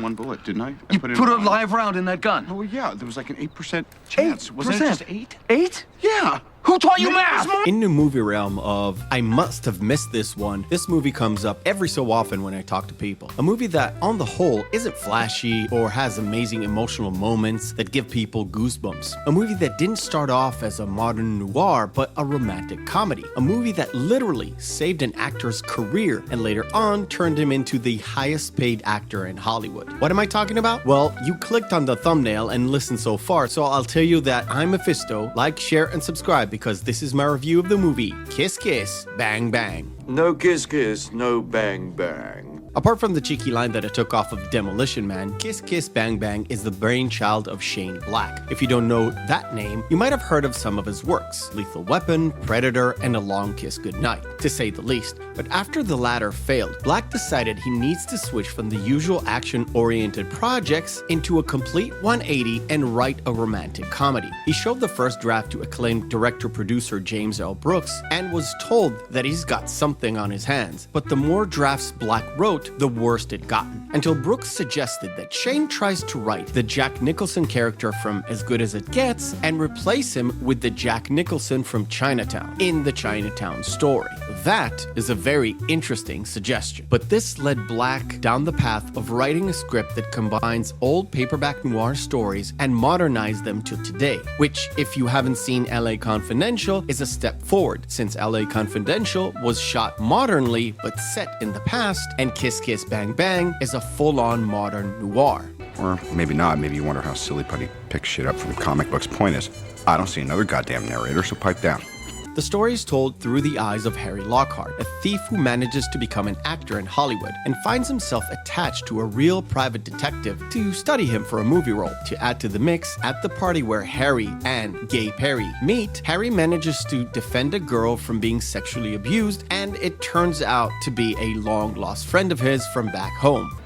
one bullet, didn't I? You put a live round in that gun? Oh, yeah. There was like an 8% chance. 8%? Wasn't it just 8? 8? Yeah. Who taught you math? In the movie realm of I must have missed this one, this movie comes up every so often when I talk to people. A movie that, on the whole, isn't flashy or has amazing emotional moments that give people goosebumps. A movie that didn't start off as a modern noir, but a romantic comedy. A movie that literally saved an actor's career and later on turned him into the highest paid actor in Hollywood. What am I talking about? Well, you clicked on the thumbnail and listened so far, so I'll tell you that I'm Meffistoe. Like, share, and subscribe because this is my review of the movie Kiss Kiss Bang Bang. No kiss kiss, no bang bang. Apart from the cheeky line that I took off of Demolition Man, Kiss Kiss Bang Bang is the brainchild of Shane Black. If you don't know that name, you might have heard of some of his works, Lethal Weapon, Predator, and A Long Kiss Goodnight, to say the least. But after the latter failed, Black decided he needs to switch from the usual action-oriented projects into a complete 180 and write a romantic comedy. He showed the first draft to acclaimed director-producer James L. Brooks and was told that he's got something on his hands. But the more drafts Black wrote, the worst it gotten, until Brooks suggested that Shane tries to write the Jack Nicholson character from As Good As It Gets and replace him with the Jack Nicholson from Chinatown in the Chinatown Story. That is a very interesting suggestion. But this led Black down the path of writing a script that combines old paperback noir stories and modernize them to today, which, if you haven't seen LA Confidential, is a step forward, since LA Confidential was shot modernly but set in the past, and Kiss Kiss Bang Bang is a full-on modern noir. Or maybe not. Maybe you wonder how Silly Putty picks shit up from comic books. Point is, I don't see another goddamn narrator, so pipe down. The story is told through the eyes of Harry Lockhart, a thief who manages to become an actor in Hollywood and finds himself attached to a real private detective to study him for a movie role. To add to the mix, at the party where Harry and Gay Perry meet, Harry manages to defend a girl from being sexually abused, and it turns out to be a long-lost friend of his from back home.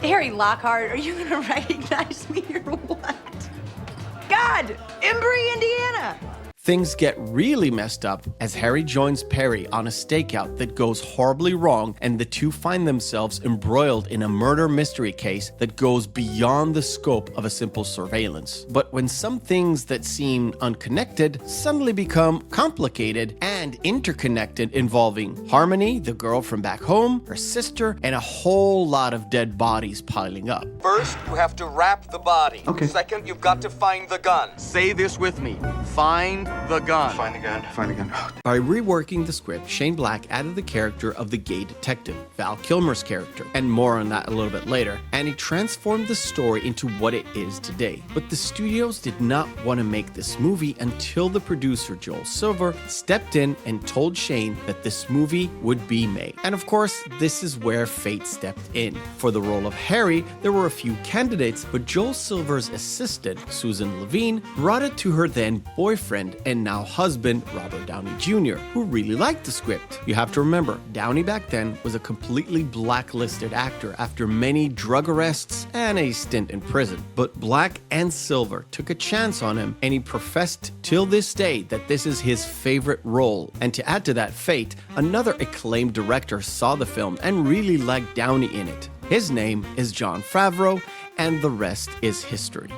Harry Lockhart, are you gonna recognize me or what? God, Embry, Indiana. Things get really messed up as Harry joins Perry on a stakeout that goes horribly wrong, and the two find themselves embroiled in a murder mystery case that goes beyond the scope of a simple surveillance. But when some things that seem unconnected suddenly become complicated and interconnected, involving Harmony, the girl from back home, her sister, and a whole lot of dead bodies piling up. First, you have to wrap the body. Okay. Second, you've got to find the gun. Say this with me. Find the gun. Find a gun. Find a gun. By reworking the script, Shane Black added the character of the gay detective, Val Kilmer's character, and more on that a little bit later, and he transformed the story into what it is today. But the studios did not want to make this movie until the producer, Joel Silver, stepped in and told Shane that this movie would be made. And of course, this is where fate stepped in. For the role of Harry, there were a few candidates, but Joel Silver's assistant, Susan Levine, brought it to her then boyfriend and now husband, Robert Downey Jr., who really liked the script. You have to remember, Downey back then was a completely blacklisted actor after many drug arrests and a stint in prison. But Black and Silver took a chance on him, and he professed till this day that this is his favorite role. And to add to that fate, another acclaimed director saw the film and really liked Downey in it. His name is Jon Favreau, and the rest is history.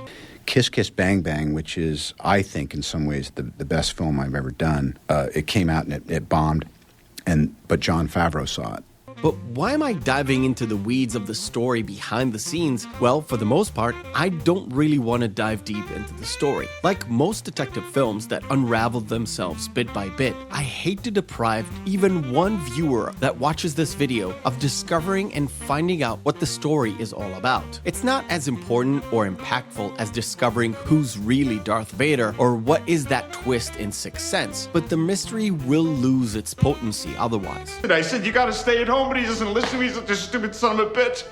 Kiss Kiss Bang Bang, which is, I think, in some ways the best film I've ever done. It came out and it bombed, but Jon Favreau saw it. But why am I diving into the weeds of the story behind the scenes? Well, for the most part, I don't really want to dive deep into the story. Like most detective films that unravel themselves bit by bit, I hate to deprive even one viewer that watches this video of discovering and finding out what the story is all about. It's not as important or impactful as discovering who's really Darth Vader or what is that twist in Sixth Sense, but the mystery will lose its potency otherwise. I said you gotta stay at home, but he doesn't listen to me. He's such a stupid son of a bitch.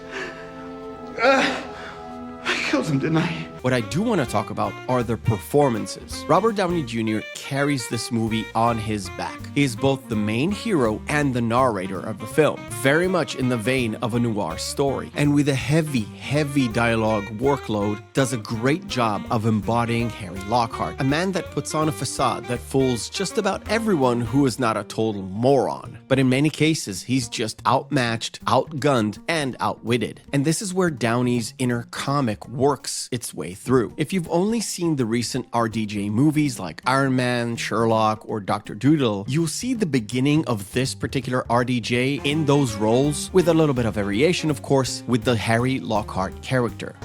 I kills him, didn't I? What I do want to talk about are the performances. Robert Downey Jr. carries this movie on his back. He is both the main hero and the narrator of the film, very much in the vein of a noir story. And with a heavy dialogue workload, does a great job of embodying Harry Lockhart, a man that puts on a facade that fools just about everyone who is not a total moron. But in many cases, he's just outmatched, outgunned, and outwitted. And this is where Downey's inner comic works its way through. If you've only seen the recent RDJ movies like Iron Man, Sherlock, or Dr. Doodle, you'll see the beginning of this particular RDJ in those roles, with a little bit of variation, of course, with the Harry Lockhart character.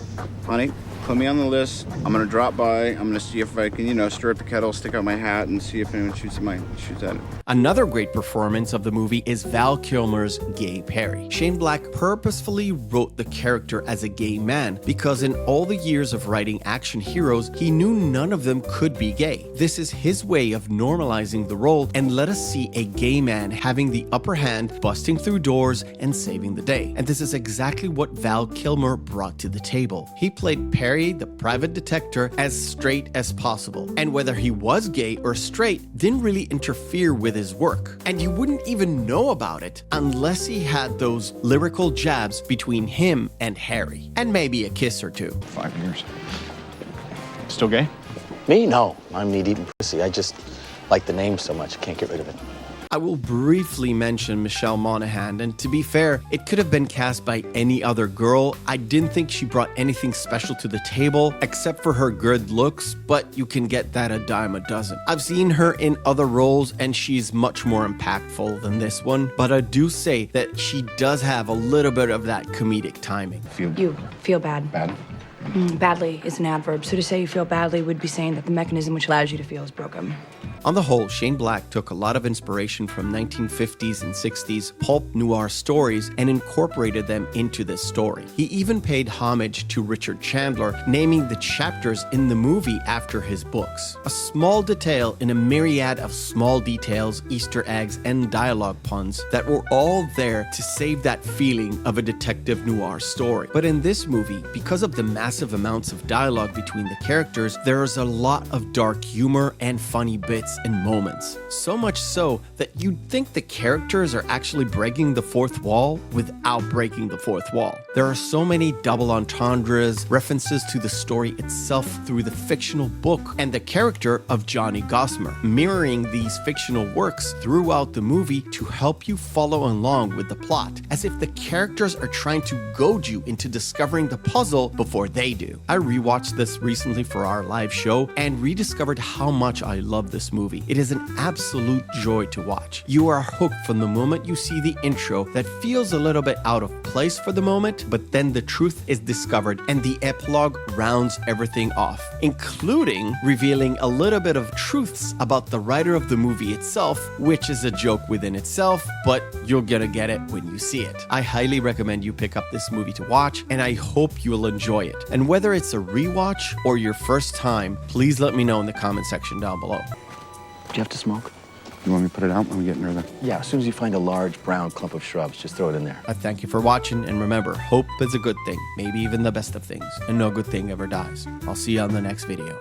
Honey, put me on the list. I'm gonna drop by. I'm gonna see if I can, stir up the kettle, stick out my hat, and see if anyone shoots at it. Another great performance of the movie is Val Kilmer's gay Perry. Shane Black purposefully wrote the character as a gay man because in all the years of writing action heroes, he knew none of them could be gay. This is his way of normalizing the role and let us see a gay man having the upper hand, busting through doors and saving the day. And this is exactly what Val Kilmer brought to the table. He played Perry, the private detective, as straight as possible. And whether he was gay or straight didn't really interfere with his work. And you wouldn't even know about it unless he had those lyrical jabs between him and Harry. And maybe a kiss or two. 5 years. Still gay? Me? No. I'm meat-eating pussy. I just like the name so much, I can't get rid of it. I will briefly mention Michelle Monaghan, and to be fair, it could have been cast by any other girl. I didn't think she brought anything special to the table, except for her good looks, but you can get that a dime a dozen. I've seen her in other roles, and she's much more impactful than this one, but I do say that she does have a little bit of that comedic timing. You feel bad. Bad? Badly is an adverb, so to say you feel badly would be saying that the mechanism which allows you to feel is broken. On the whole, Shane Black took a lot of inspiration from 1950s and 60s pulp noir stories and incorporated them into this story. He even paid homage to Richard Chandler, naming the chapters in the movie after his books. A small detail in a myriad of small details, Easter eggs, and dialogue puns that were all there to save that feeling of a detective noir story. But in this movie, because of the massive amounts of dialogue between the characters, there is a lot of dark humor and funny bits and moments. So much so that you'd think the characters are actually breaking the fourth wall without breaking the fourth wall. There are so many double entendres, references to the story itself through the fictional book and the character of Johnny Gossamer, mirroring these fictional works throughout the movie to help you follow along with the plot, as if the characters are trying to goad you into discovering the puzzle before they do. I rewatched this recently for our live show and rediscovered how much I love this movie. It is an absolute joy to watch. You are hooked from the moment you see the intro that feels a little bit out of place for the moment, but then the truth is discovered and the epilogue rounds everything off, including revealing a little bit of truths about the writer of the movie itself, which is a joke within itself, but you're gonna get it when you see it. I highly recommend you pick up this movie to watch, and I hope you'll enjoy it. And whether it's a rewatch or your first time, please let me know in the comment section down below. Do you have to smoke? You want me to put it out when we get near the... Yeah, as soon as you find a large brown clump of shrubs, just throw it in there. I thank you for watching, and remember, hope is a good thing, maybe even the best of things, and no good thing ever dies. I'll see you on the next video.